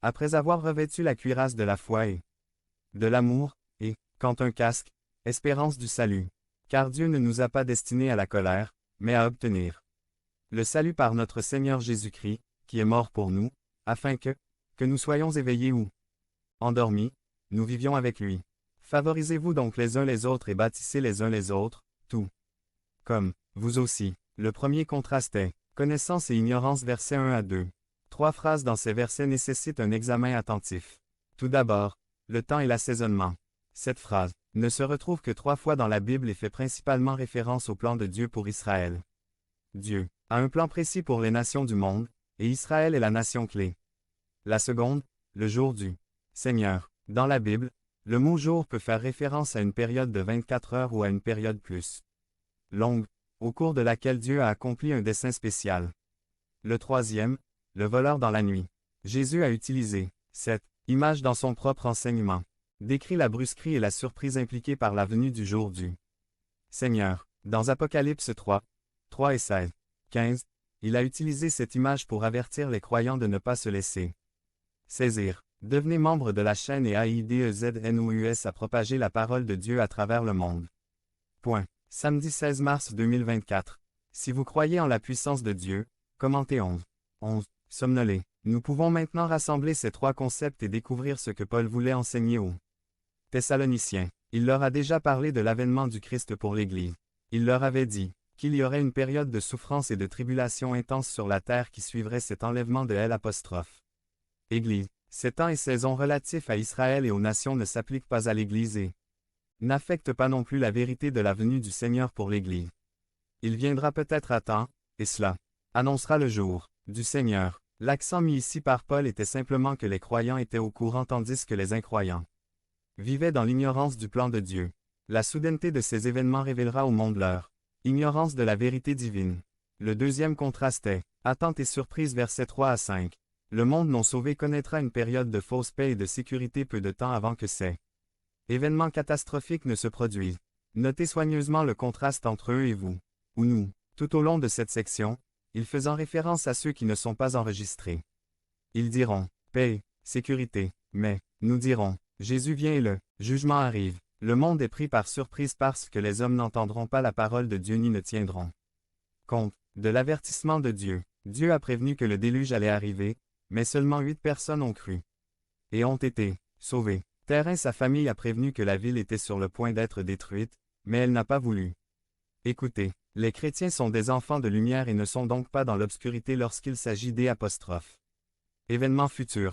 après avoir revêtu la cuirasse de la foi et de l'amour, et, quand un casque, espérance du salut. Car Dieu ne nous a pas destinés à la colère, mais à obtenir le salut par notre Seigneur Jésus-Christ, qui est mort pour nous, afin que nous soyons éveillés ou endormis, nous vivions avec lui. Favorisez-vous donc les uns les autres et bâtissez les uns les autres, tout comme vous aussi. Le premier contraste est connaissance et ignorance versets 1 à 2. 3 phrases dans ces versets nécessitent un examen attentif. Tout d'abord, le temps et l'assaisonnement. Cette phrase ne se retrouve que 3 fois dans la Bible et fait principalement référence au plan de Dieu pour Israël. Dieu a un plan précis pour les nations du monde, et Israël est la nation clé. La seconde, le jour du Seigneur. Dans la Bible, le mot jour peut faire référence à une période de 24 heures ou à une période plus longue, au cours de laquelle Dieu a accompli un dessein spécial. Le troisième, le voleur dans la nuit. Jésus a utilisé cette image dans son propre enseignement, décrit la brusquerie et la surprise impliquées par la venue du jour du Seigneur. Dans Apocalypse 3, 3 et 16, 15, il a utilisé cette image pour avertir les croyants de ne pas se laisser saisir. Devenez membre de la chaîne et AIDEZNOUS à propager la parole de Dieu à travers le monde. Point. Samedi 16 mars 2024. Si vous croyez en la puissance de Dieu, commentez 11. 11. Somnolés. Nous pouvons maintenant rassembler ces 3 concepts et découvrir ce que Paul voulait enseigner aux Thessaloniciens. Il leur a déjà parlé de l'avènement du Christ pour l'Église. Il leur avait dit qu'il y aurait une période de souffrance et de tribulation intense sur la terre qui suivrait cet enlèvement de L'. Église. Ces temps et saisons relatifs à Israël et aux nations ne s'appliquent pas à l'Église et n'affectent pas non plus la vérité de la venue du Seigneur pour l'Église. Il viendra peut-être à temps, et cela annoncera le jour du Seigneur. L'accent mis ici par Paul était simplement que les croyants étaient au courant tandis que les incroyants vivaient dans l'ignorance du plan de Dieu. La soudaineté de ces événements révélera au monde leur ignorance de la vérité divine. Le deuxième contraste est attente et surprise versets 3 à 5. Le monde non sauvé connaîtra une période de fausse paix et de sécurité peu de temps avant que ces événements catastrophiques ne se produisent. Notez soigneusement le contraste entre eux et vous, ou nous, tout au long de cette section, il faisant référence à ceux qui ne sont pas enregistrés. Ils diront, paix, sécurité, mais, nous dirons, Jésus vient et le jugement arrive. Le monde est pris par surprise parce que les hommes n'entendront pas la parole de Dieu ni ne tiendront compte de l'avertissement de Dieu. Dieu a prévenu que le déluge allait arriver, mais seulement 8 personnes ont cru et ont été sauvées. Terrain, sa famille a prévenu que la ville était sur le point d'être détruite, mais elle n'a pas voulu. Écoutez, les chrétiens sont des enfants de lumière et ne sont donc pas dans l'obscurité lorsqu'il s'agit des apostrophes. Événements futurs.